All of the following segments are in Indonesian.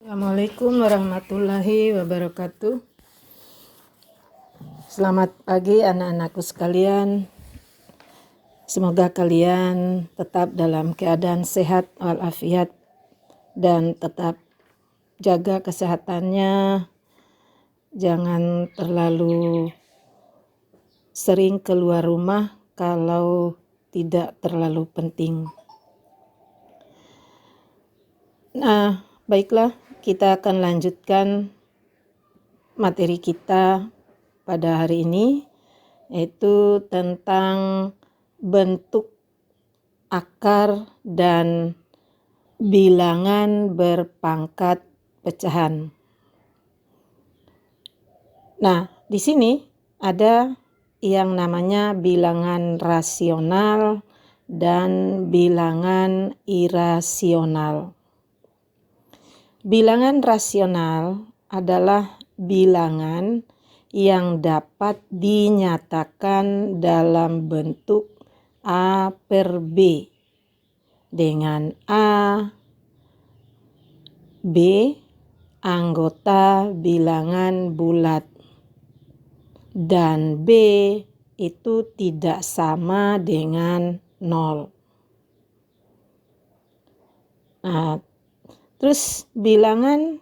Assalamualaikum warahmatullahi wabarakatuh. Selamat pagi anak-anakku sekalian. Semoga kalian tetap dalam keadaan sehat walafiat dan tetap jaga kesehatannya. Jangan terlalu sering keluar rumah kalau tidak terlalu penting. Nah, baiklah, kita akan lanjutkan materi kita pada hari ini, yaitu tentang bentuk akar dan bilangan berpangkat pecahan. Nah, di sini ada yang namanya bilangan rasional dan bilangan irasional. Bilangan rasional adalah bilangan yang dapat dinyatakan dalam bentuk A per B, dengan A, B anggota bilangan bulat, dan B itu tidak sama dengan 0. Nah, terus bilangan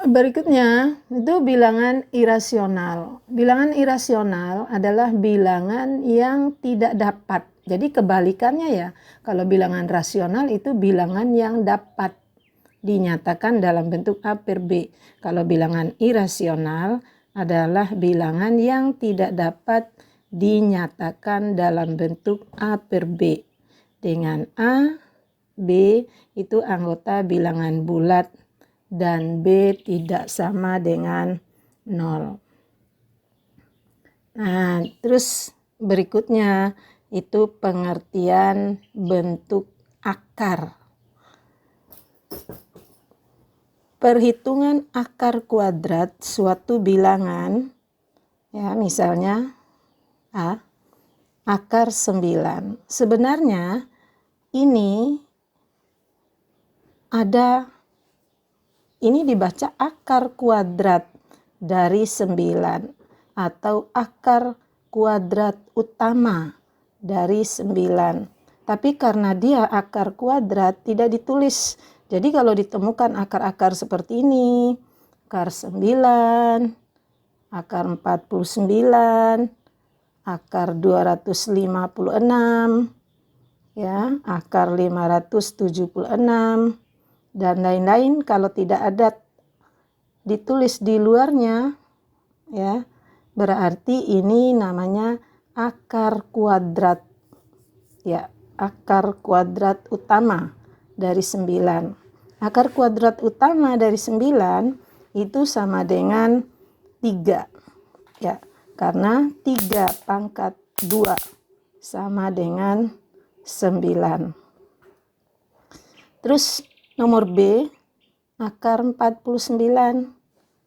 berikutnya itu bilangan irasional. Bilangan irasional adalah bilangan yang tidak dapat. Jadi kebalikannya ya, kalau bilangan rasional itu bilangan yang dapat dinyatakan dalam bentuk A per B. Kalau bilangan irasional adalah bilangan yang tidak dapat dinyatakan dalam bentuk A per B. Dengan A, B itu anggota bilangan bulat, dan B tidak sama dengan 0. Nah, terus berikutnya itu pengertian bentuk akar. Perhitungan akar kuadrat suatu bilangan, ya misalnya A, akar 9. Sebenarnya ini dibaca akar kuadrat dari 9 atau akar kuadrat utama dari 9. Tapi karena dia akar kuadrat tidak ditulis. Jadi kalau ditemukan akar-akar seperti ini, akar 9, akar 49, akar 256, ya, akar 576, dan lain-lain, kalau tidak ada ditulis di luarnya, ya, berarti ini namanya akar kuadrat, ya, akar kuadrat utama dari 9. Akar kuadrat utama dari 9 itu sama dengan 3, ya, karena 3 pangkat 2 sama dengan 9. Terus nomor B, akar 49.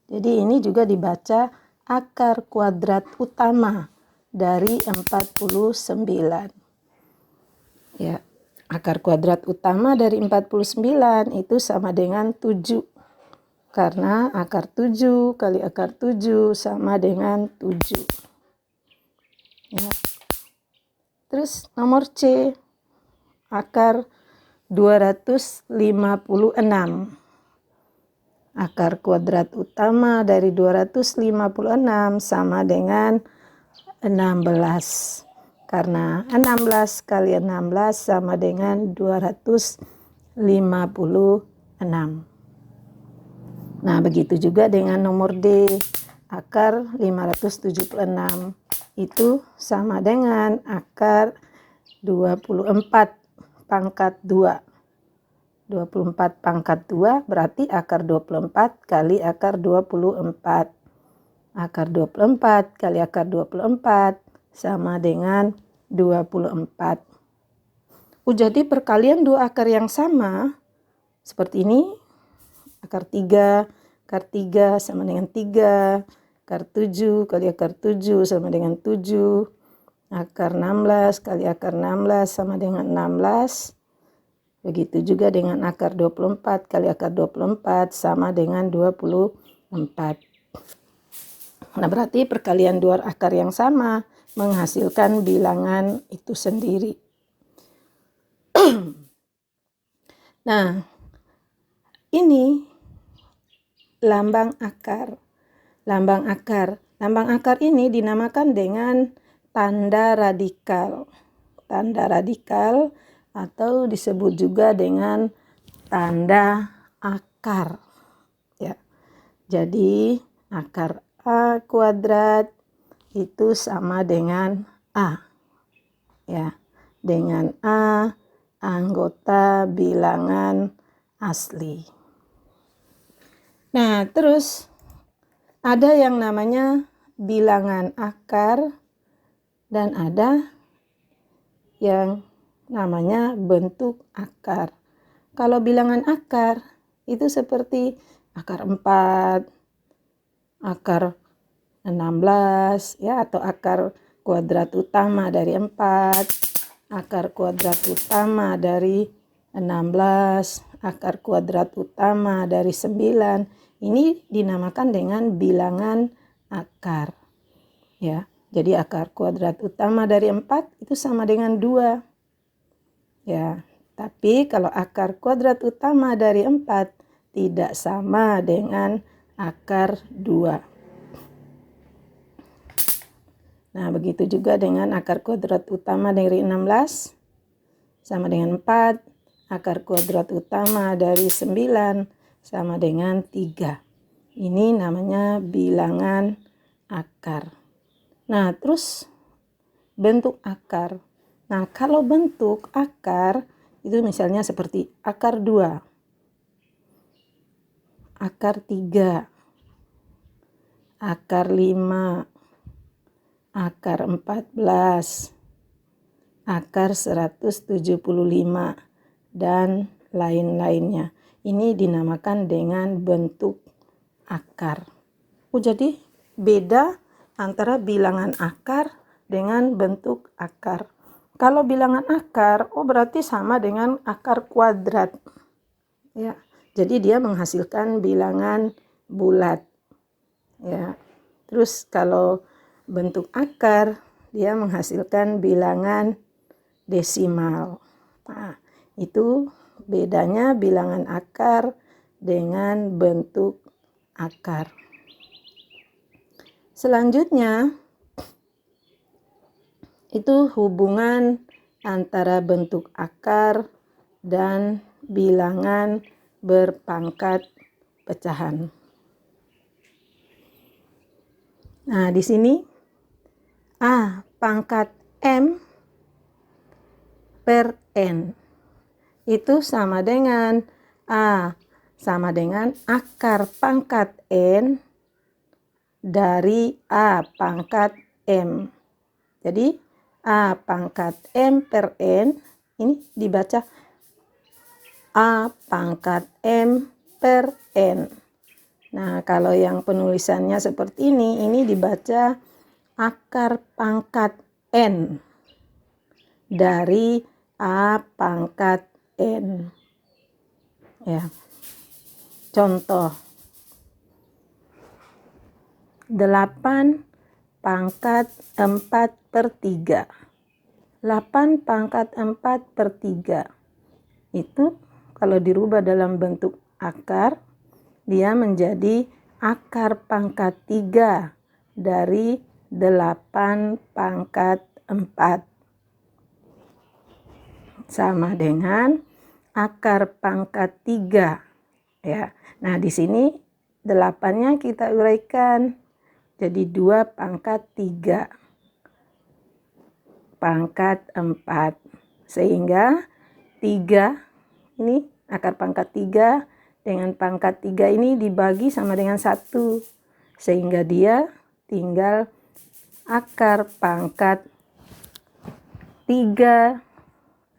Jadi ini juga dibaca akar kuadrat utama dari 49. Ya, akar kuadrat utama dari 49 itu sama dengan 7. Karena akar 7 kali akar 7 sama dengan 7. Ya. Terus nomor C, akar 256. Akar kuadrat utama dari 256 sama dengan 16. Karena 16 kali 16 sama dengan 256. Nah, begitu juga dengan nomor D, akar 576. Itu sama dengan akar 24 pangkat 2. 24 pangkat 2 berarti akar 24 kali akar 24. Akar 24 kali akar 24 sama dengan 24. Jadi perkalian dua akar yang sama seperti ini. Akar 3 sama dengan 3. Akar 7 kali akar 7 sama dengan 7. Akar 16 kali akar 16 sama dengan 16. Begitu juga dengan akar 24 kali akar 24 sama dengan 24. Nah, berarti perkalian dua akar yang sama menghasilkan bilangan itu sendiri. Nah, ini lambang akar. Lambang akar ini dinamakan dengan tanda radikal. Tanda radikal atau disebut juga dengan tanda akar. Ya. Jadi akar A kuadrat itu sama dengan A. Ya. Dengan A anggota bilangan asli. Nah, terus ada yang namanya bilangan akar dan ada yang namanya bentuk akar. Kalau bilangan akar itu seperti akar 4, akar 16 ya, atau akar kuadrat utama dari 4, akar kuadrat utama dari 16, akar kuadrat utama dari 9. Ini dinamakan dengan bilangan akar. Ya, jadi akar kuadrat utama dari 4 itu sama dengan 2. Ya, tapi kalau akar kuadrat utama dari 4 tidak sama dengan akar 2. Nah, begitu juga dengan akar kuadrat utama dari 16 sama dengan 4, akar kuadrat utama dari 9 sama dengan 3. Ini namanya bilangan akar. Nah, terus bentuk akar. Nah, kalau bentuk akar itu misalnya seperti akar 2, akar 3, akar 5, akar 14, akar 175, dan lain-lainnya. Ini dinamakan dengan bentuk akar. Jadi beda antara bilangan akar dengan bentuk akar. Kalau bilangan akar, berarti sama dengan akar kuadrat. Ya, jadi dia menghasilkan bilangan bulat. Ya, terus kalau bentuk akar, dia menghasilkan bilangan desimal. Nah, itu bedanya bilangan akar dengan bentuk akar. Selanjutnya, itu hubungan antara bentuk akar dan bilangan berpangkat pecahan. Nah, di sini A pangkat M per N itu sama dengan A sama dengan akar pangkat N dari A pangkat M. Jadi A pangkat M per N ini dibaca A pangkat M per N. Nah, kalau yang penulisannya seperti ini dibaca akar pangkat N dari A pangkat N. Ya. Contoh. 8 pangkat 4 per 3. 8 pangkat 4 per 3. Itu kalau dirubah dalam bentuk akar, dia menjadi akar pangkat 3 dari 8 pangkat 4. Sama dengan akar pangkat 3. Ya. Nah, di sini 8-nya kita uraikan jadi 2 pangkat 3 pangkat 4. Sehingga 3 ini akar pangkat 3 dengan pangkat 3 ini dibagi sama dengan 1. Sehingga dia tinggal akar pangkat 3,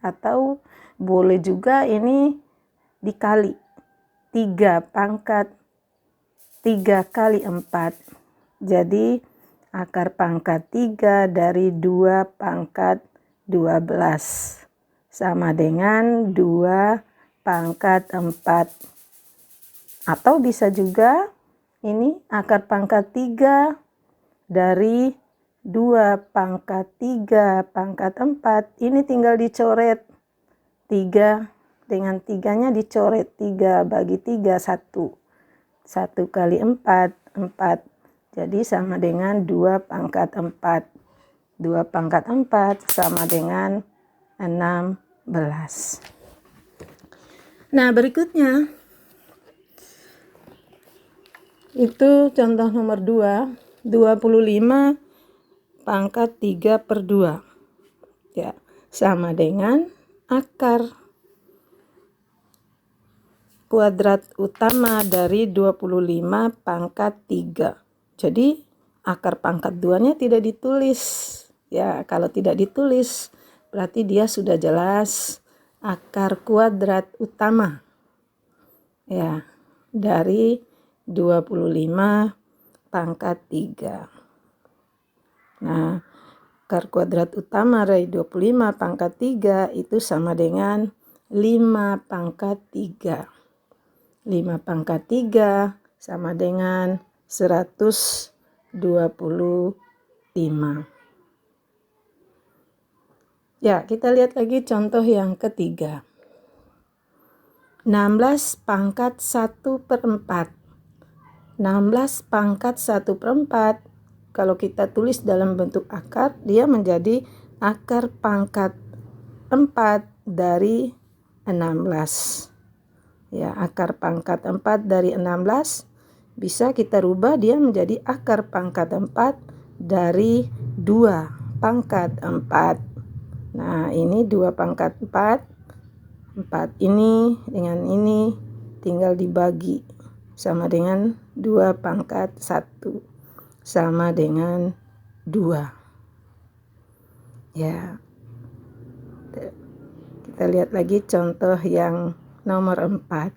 atau boleh juga ini dikali 3 pangkat 3 kali 4. Jadi akar pangkat 3 dari 2 pangkat 12 sama dengan 2 pangkat 4. Atau bisa juga ini akar pangkat 3 dari 2 pangkat 3 pangkat 4. Ini tinggal dicoret. 3 dengan 3-nya dicoret. 3 bagi 3, 1. 1 kali 4, 4. Jadi sama dengan 2 pangkat 4. 2 pangkat 4 sama dengan 16. Nah, berikutnya itu contoh nomor 2, 25 pangkat 3/2. Ya, sama dengan akar kuadrat utama dari 25 pangkat 3. Jadi akar pangkat 2-nya tidak ditulis. Ya, kalau tidak ditulis berarti dia sudah jelas akar kuadrat utama. Ya, dari 25 pangkat 3. Nah, akar kuadrat utama dari 25 pangkat 3 itu sama dengan 5 pangkat 3. 5 pangkat 3 sama dengan 125. Ya, kita lihat lagi contoh yang ketiga. 16 pangkat 1/4. 16 pangkat 1/4. Kalau kita tulis dalam bentuk akar, dia menjadi akar pangkat 4 dari 16. Ya, akar pangkat 4 dari 16 bisa kita rubah dia menjadi akar pangkat 4 dari 2 pangkat 4. Nah, ini 2 pangkat 4. 4 ini dengan ini tinggal dibagi. Sama dengan 2 pangkat 1. Sama dengan 2. Ya. Kita lihat lagi contoh yang nomor 4.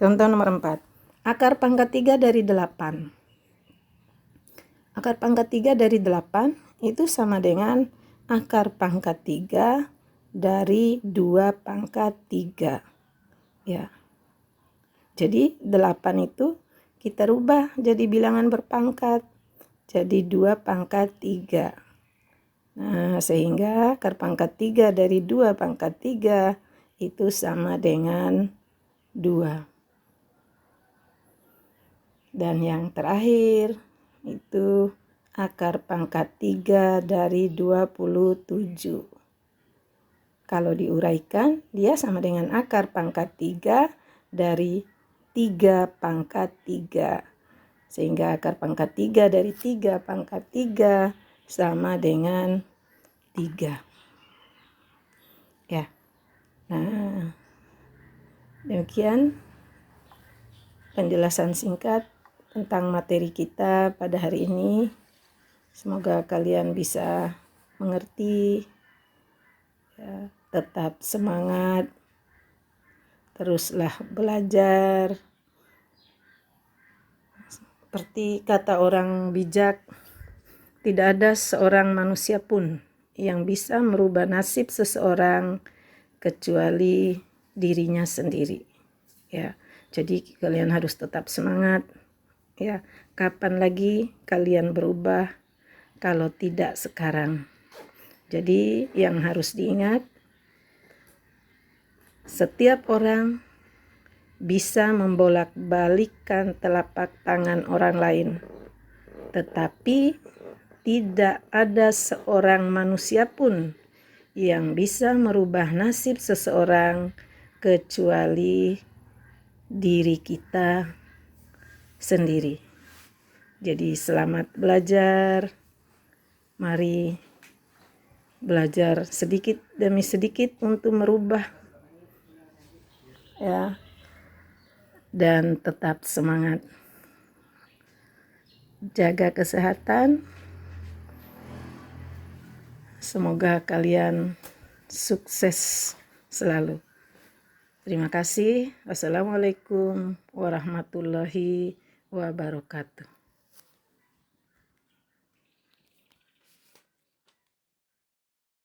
Contoh nomor 4. Akar pangkat 3 dari 8. Akar pangkat 3 dari 8 itu sama dengan akar pangkat 3 dari 2 pangkat 3. Ya. Jadi 8 itu kita rubah jadi bilangan berpangkat. Jadi 2 pangkat 3. Nah, sehingga akar pangkat 3 dari 2 pangkat 3 itu sama dengan 2. Dan yang terakhir itu akar pangkat 3 dari 27. Kalau diuraikan, dia sama dengan akar pangkat 3 dari 3 pangkat 3. Sehingga akar pangkat 3 dari 3 pangkat 3 sama dengan 3. Ya. Nah, demikian penjelasan singkat tentang materi kita pada hari ini. Semoga kalian bisa mengerti, ya, tetap semangat, teruslah belajar. Seperti kata orang bijak, tidak ada seorang manusia pun yang bisa merubah nasib seseorang kecuali dirinya sendiri. Ya, jadi kalian harus tetap semangat. Ya, kapan lagi kalian berubah kalau tidak sekarang? Jadi yang harus diingat, setiap orang bisa membolak-balikkan telapak tangan orang lain, tetapi tidak ada seorang manusia pun yang bisa merubah nasib seseorang kecuali diri kita sendiri. Jadi selamat belajar. Mari belajar sedikit demi sedikit untuk merubah, ya, dan tetap semangat. Jaga kesehatan. Semoga kalian sukses selalu. Terima kasih. Wassalamualaikum warahmatullahi wabarakatuh.